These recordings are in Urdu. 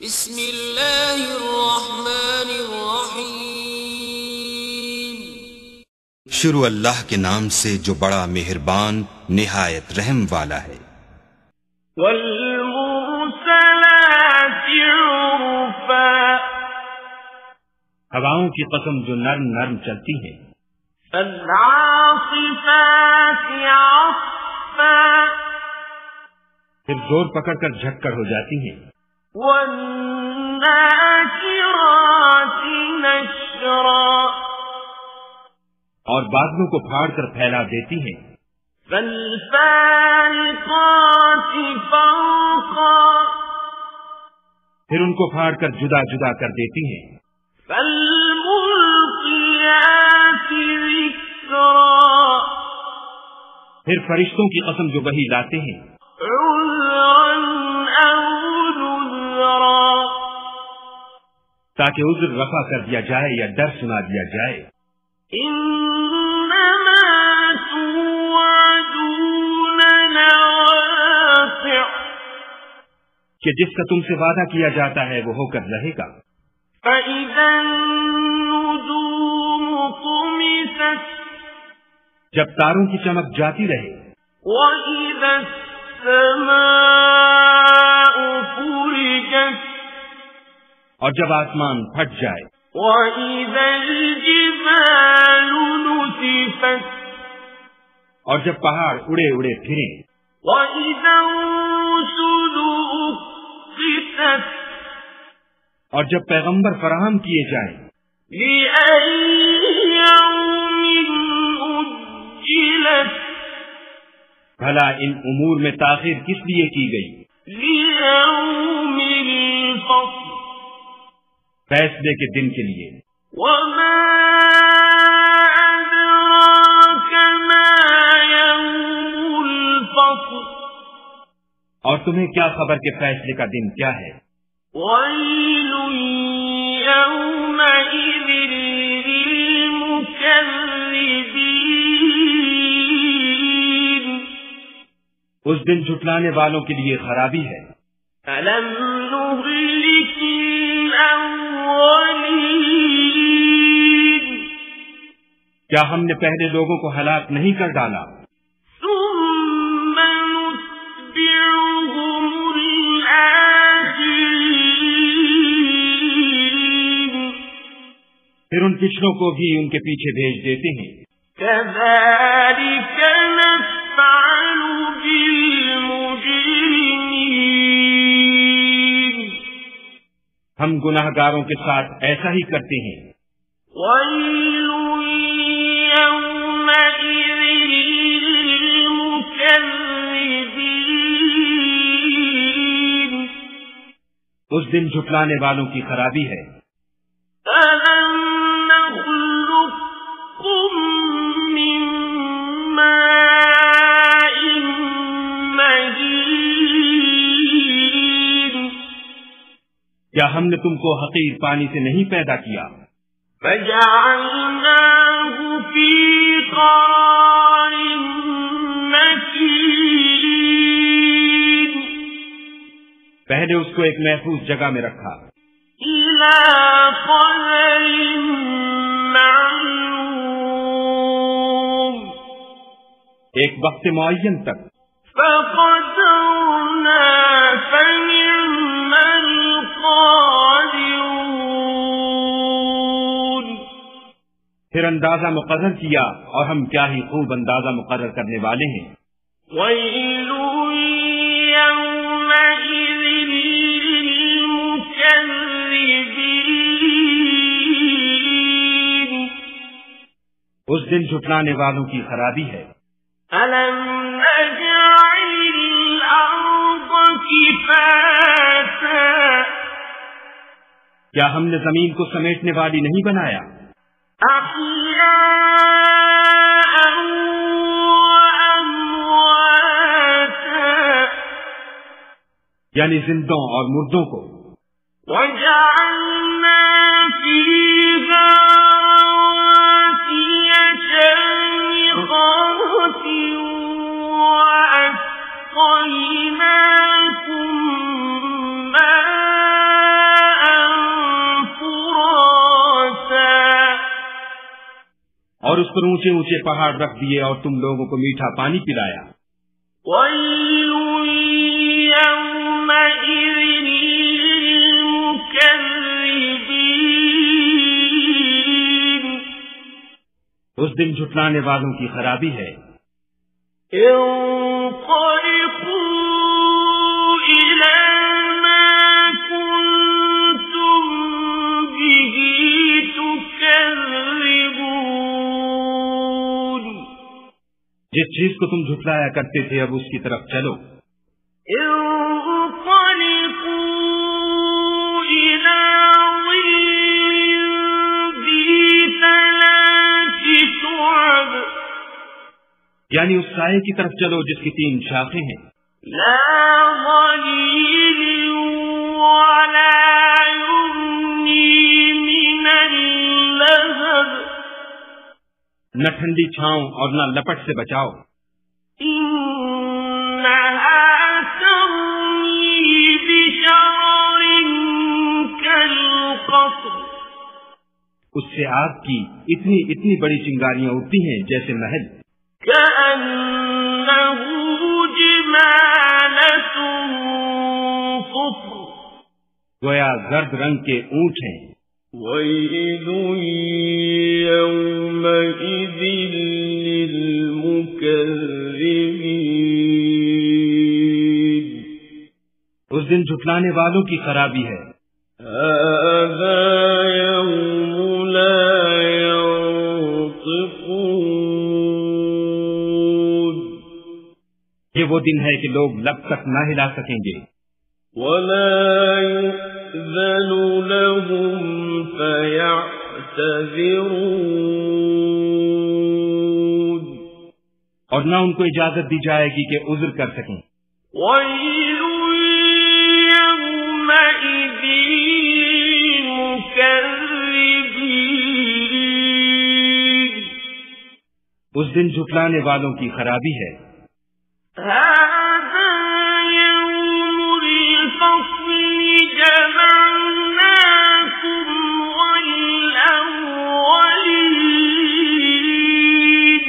بسم اللہ الرحمن الرحیم۔ شروع اللہ کے نام سے جو بڑا مہربان نہایت رحم والا ہے۔ والمرسلات عرفا، ہواؤں کی قسم جو نرم نرم چلتی ہیں۔ فالعاصفات عصفا، پھر زور پکڑ کر جھکڑ ہو جاتی ہیں۔ والناشرات نشرا، اور بادلوں کو پھاڑ کر پھیلا دیتی ہیں۔ فالفارقات فرقا، پھر ان کو پھاڑ کر جدا جدا کر دیتی ہیں۔ فالملقیات ذکرا، پھر فرشتوں کی قسم جو وحی لاتے ہیں۔ عذرا او نذرا، تاکہ عذر رفع کر دیا جائے یا ڈر سنا دیا جائے۔ انما توعدون لواقع، کہ جس کا تم سے وعدہ کیا جاتا ہے وہ ہو کر رہے گا۔ فإذا النجوم طمست، جب تاروں کی چمک جاتی رہے۔ وإذا السماء فرجت، اور جب آسمان پھٹ جائے۔ وإذا الجبال نسفت، اور جب پہاڑ اڑے اڑے پھریں۔ وإذا الرسل أقتت، اور جب پیغمبر فراہم کیے جائیں۔ لأي يوم أجلت، بھلا ان امور میں تاخیر کس لیے کی گئی؟ ليوم الفصل، فیصلے کے دن کے لیے۔ وما أدراك ما يوم الفصل، اور تمہیں کیا خبر کہ فیصلے کا دن کیا ہے؟ ويل يومئذ للمكذبين، اس دن جھٹلانے والوں کے لیے خرابی ہے۔ ألم نهلك الأولين، کیا ہم نے پہلے لوگوں کو ہلاک نہیں کر ڈالا؟ ثم نتبعهم الآخرين، پھر ان پچھلوں کو بھی ان کے پیچھے بھیج دیتے ہیں۔ كذلك نفعل بالمجرمين، ہم گناہ گاروں کے ساتھ ایسا ہی کرتے ہیں۔ ويل يومئذ للمكذبين، اس دن جھٹلانے والوں کی خرابی ہے۔ ألم نخلقكم من ماء مهين، کیا ہم نے تم کو حقیر پانی سے نہیں پیدا کیا؟ فجعلناه في قرار مكين، پہلے اس کو ایک محفوظ جگہ میں رکھا۔ إلى قدر معلوم، ایک وقت معین تک۔ فقدرنا فنعم القادرون، پھر اندازہ مقرر کیا اور ہم کیا ہی خوب اندازہ مقرر کرنے والے ہیں۔ ويل يومئذ للمكذبين، اس دن جھٹلانے والوں کی خرابی ہے۔ ألم نجعل الأرض كفاتا، کیا ہم نے زمین کو سمیٹنے والی نہیں بنایا؟ أحياء وأمواتا، یعنی زندوں اور مردوں کو۔ وجعلنا فيها رواسي شامخات وأسقيناكم ماء اور اس پر اونچے اونچے پہاڑ رکھ دیے اور تم لوگوں کو میٹھا پانی پلایا۔ وَيْلٌ يَوْمَئِذٍ لِّلْمُكَذِّبِينَ اس دن جھٹلانے والوں کی خرابی ہے۔ انطلقوا إِلَىٰ مَا كُنتُم بِهِ تُكَذِّبُونَ جس چیز کو تم جھٹلایا کرتے تھے اب اس کی طرف چلو۔ انطلقوا إِلَىٰ ظِلٍّ ذِي ثَلَاثِ شُعَبٍ یعنی اس سائے کی طرف چلو جس کی 3 شاخیں ہیں، لا ظليل ولا يغني من اللهب نہ ٹھنڈی چھاؤں اور نہ لپٹ سے بچاؤ۔ إنها ترمي بشرر كالقصر اس سے آگ کی اتنی بڑی چنگاریاں اٹھتی ہیں جیسے محل، كأنه جمالة صفر گویا زرد رنگ کے اونٹ ہیں۔ ويل يومئذ للمكذبين اس دن جھٹلانے والوں کی خرابی ہے۔ هذا يوم لا ينطقون یہ وہ دن ہے کہ لوگ لب تک نہ ہلا سکیں گے۔ ولا يؤذن لهم فيعتذرون اور نہ ان کو اجازت دی جائے گی کہ عذر کر سکیں۔ ويل يومئذ للمكذبين اس دن جھٹلانے والوں کی خرابی ہے۔ هذا يوم الفصل جمعناكم والأولين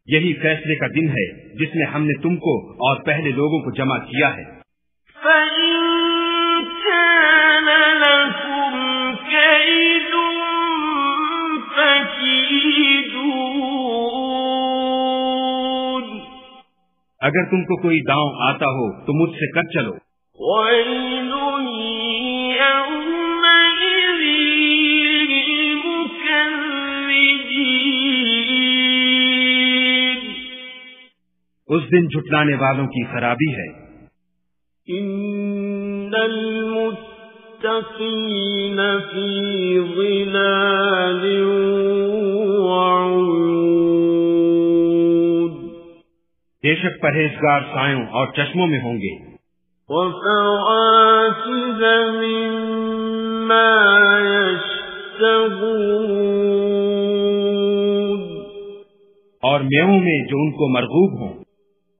یہی فیصلے کا دن ہے جس میں ہم نے تم کو اور پہلے لوگوں کو جمع کیا ہے۔ فإن كان لكم كيد فكيدون اگر تم کو کوئی داؤں آتا ہو تو مجھ سے کر چلو۔ ويل يومئذ للمكذبين اس دن جھٹلانے والوں کی خرابی ہے۔ إن المتقين في ظلال وعيون بے شک پرہیزگار سایوں اور چشموں میں ہوں گے۔ وفواكه مما يشتهون اور میووں میں جو ان کو مرغوب ہوں۔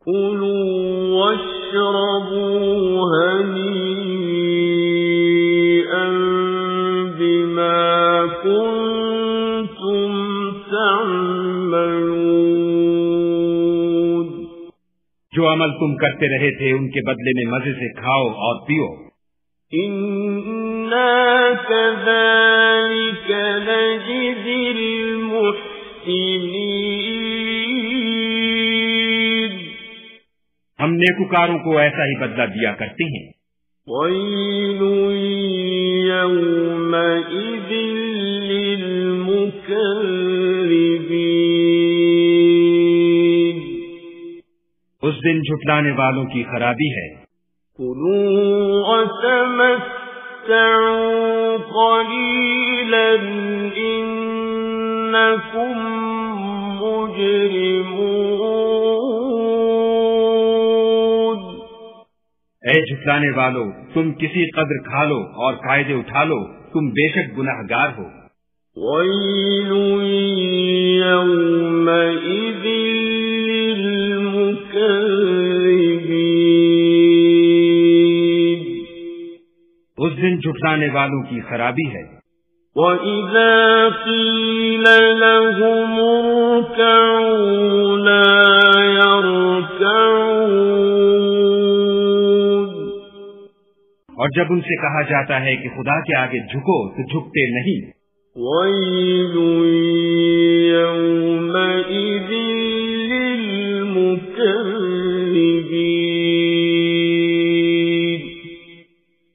كلوا واشربوا هنيئا بما كنتم تعملون جو عمل تم کرتے رہے تھے ان کے بدلے میں مزے سے کھاؤ اور پیو۔ إنا كذلك نجزي المحسنين ہم نیکوکاروں کو ایسا ہی بدلہ دیا کرتے ہیں۔ ويل يومئذ للمكذبين اس دن جھٹلانے والوں کی خرابی ہے۔ كلوا وتمتعوا قليلا إنكم مجرمون اے جھٹلانے والو، تم کسی قدر کھا لو اور قاعدے اٹھا لو، تم بے شک گناہگار ہو۔ ويل يومئذ للمكذبين اس دن جھٹلانے والوں کی خرابی ہے۔ وَإِذَا قِيلَ لَهُمُ ارْكَعُوا لَا يَرْكَعُونَ اور جب ان سے کہا جاتا ہے کہ خدا کے آگے جھکو تو جھکتے نہیں۔ وَيْلٌ يَوْمَئِذٍ لِّلْمُكَذِّبِينَ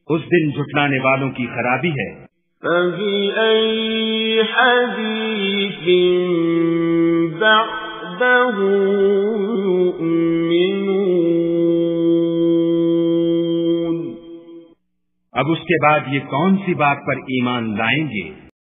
اس دن جھٹلانے والوں کی خرابی ہے۔ فَبِأَيِّ حَدِيثٍ بَعْدَهُ يُؤْمِنُونَ اب اس کے بعد یہ کون سی بات پر ایمان لائیں گے؟